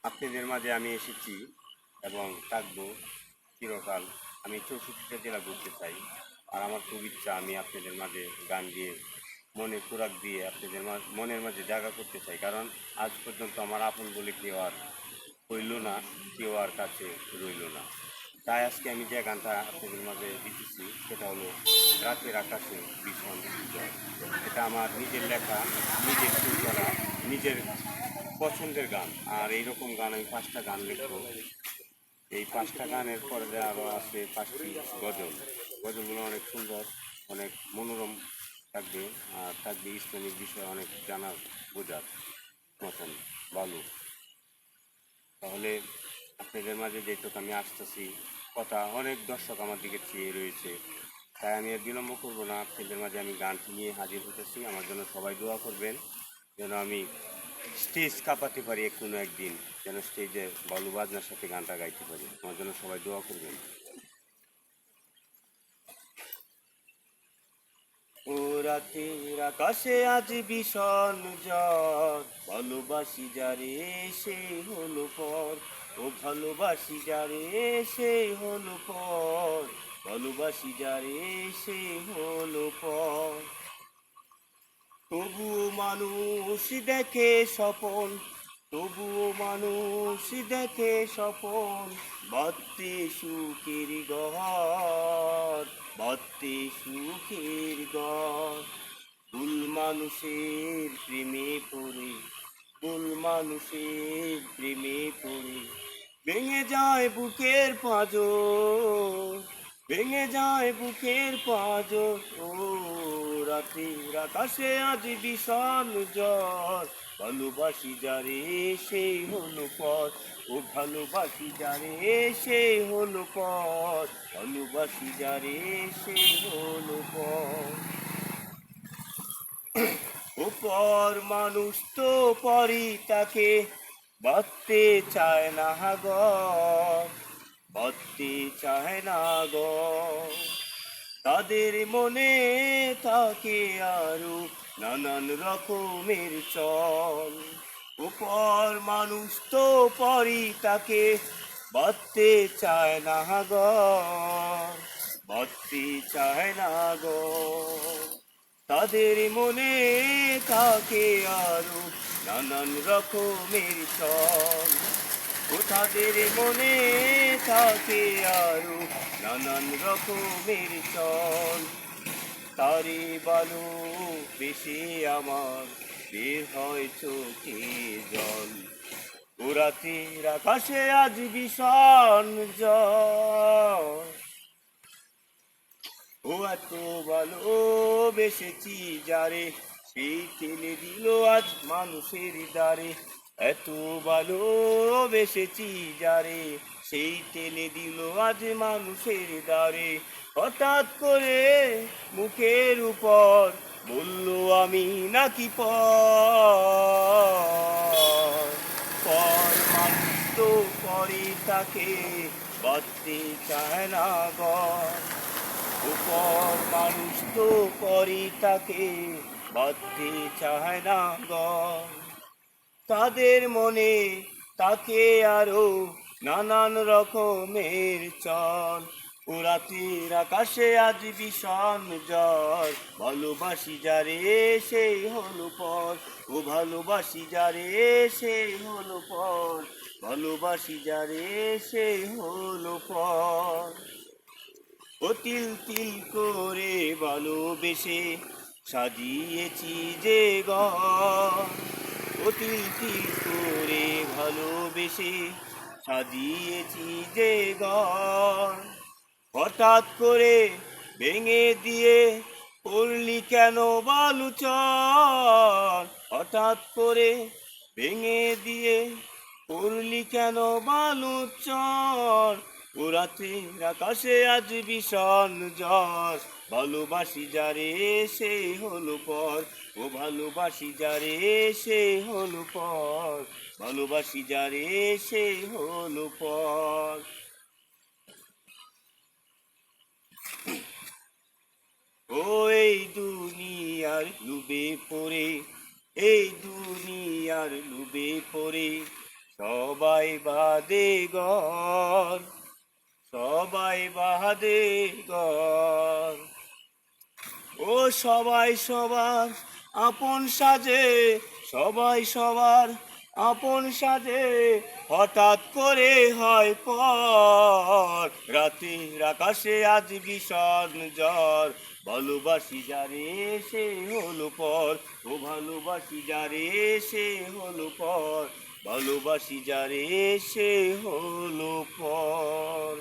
আপনাদের মাঝে আমি এসেছি এবং থাকবো চিরকাল। আমি 64টা জেলা ঘুরতে চাই। আর আমার খুব ইচ্ছা আমি আপনাদের মাঝে গান দিয়ে মনে খোরাক দিয়ে আপনাদের মনের মাঝে জায়গা করতে চাই। কারণ আজ পর্যন্ত আমার আপন বলে কেউ আর হইল না, কেউ আর কাছে রইল না। তাই আজকে আমি যে গানটা আপনাদের মাঝে দিতেছি সেটা হলো রাতের আকাশে ভীষণ জয়। এটা আমার নিজের লেখা, নিজের সুর করা, নিজের পছন্দের গান। আর এইরকম গান আমি 5টা গান লিখবো। এই 5টা গানের পরে আরও আছে 5টি গজল। গজলগুলো অনেক সুন্দর, অনেক মনোরম থাকবে। আর থাকবে ইসলামিক বিষয়ে অনেক জানার বোঝার মতন ভালো। তাহলে আপনাদের মাঝে যেহেতু আমি আসতেছি, কথা অনেক দর্শক আমার দিকে চেয়ে রয়েছে, তাই আমি আর বিলম্ব করবো না। আপনাদের মাঝে আমি গানটি নিয়ে হাজির হতেছি। আমার জন্য সবাই দোয়া করবেন যেন আমি স্টেজ কাঁপাতে পারি কোনো একদিন, যেন স্টেজে বালু বাজনার সাথে গানটা গাইতে পারি। আমার জন্য সবাই দোয়া করবেন। ও রাতের আকাশে আজ ভীষণ ঝড়, ভালোবাসি যারে সেই হলো পর। ও ভালোবাসি যারে সেই হলো পর, ভালোবাসি যারে সেই হলো পর। তবুও মানুষ দেখে স্বপন, তবুও মানুষ দেখে স্বপন, বাঁধতে সুখের ঘর, বাঁধতে সুখের ঘর। ভুল মানুষের প্রেমে পড়ে, ভুল মানুষের প্রেমে পড়ে ভেঙে যায় বুকের পাঁজর, ভেঙে যায় বুকের পাঁজর। ও রাতের আকাশে আজ ভীষণ ঝড়, ভালোবাসি যারে সেই হলো পর। ও ভালোবাসি যারে সেই হলো পর, ভালোবাসি যারে সেই হলো পর। উপর মানুষ তো পরই তাকে বাঁধতে চায় না ঘর, বাঁধতে চায় না ঘর। তাদের মনে থাকে আরো নানান রকমের চল। উপর মানুষ তো পরই তাকে বাঁধতে চায় না ঘর, বাঁধতে চায় না ঘর। তাদের মনে থাকে আরো নানান রকমের চল। ও তাদের মনে থাকে আরো নানান রকমের চল। তারে বালো বেশি আমার বের হয় চোখে জল। ও রাতের আকাশে আজ ভীষণ ঝড়, ও এত ভালোবেসেছি যারে সেই টেনে দিল আজ মানুষের দ্বারে। এত ভালোবেসেছি যারে সেই টেনে দিল আজ মানুষের দ্বারে। হঠাৎ করে মুখের উপর বলল আমি নাকি পর, পর মানুষ তো পরে তাকে বাঁধতে চায় না ঘর। উপর মানুষ তো পরই তাকে বাঁধতে চায় না ঘর। তাদের মনে তাকে আরো নানান রকমের চল। ও রাতের আকাশে আজ ভীষণ ঝড়, ভালোবাসি যারে সেই হলো পর। ও ভালোবাসি যারে সেই হলো পর, ভালোবাসি যারে সেই হলো পর। ও তিল তিল করে ভালোবেসে সাজিয়েছি যে ঘর। ও তিল তিল করে ভালোবেসে সাজিয়েছি যে ঘর। হঠাৎ করে ভেঙে দিয়ে করলি কেন বালুচর। হঠাৎ করে ভেঙে দিয়ে করলি কেন বালুচর। ও রাতের আকাশে আজ ভীষণ ঝড়, ভালোবাসি যারে সেই হলো পর। ও ভালোবাসি যারে সেই হলো পর, ভালোবাসি যারে সেই হলো পর। ও এই দুনিয়ার লুবে পড়ে, এই দুনিয়ার লুবে পড়ে সবাই বাদে ঘর, সবাই বাদে ঘর। ও সবাই সবার আপন সাজে, সবাই সবার আপন সাজে, হঠাৎ করে হয় পর। রাতের আকাশে আজ ভীষণ ঝড়, ভালোবাসি যারে সে হলো পর। ও ভালোবাসি যারে সে হলো পর, ভালোবাসি যারে সে হলো পর।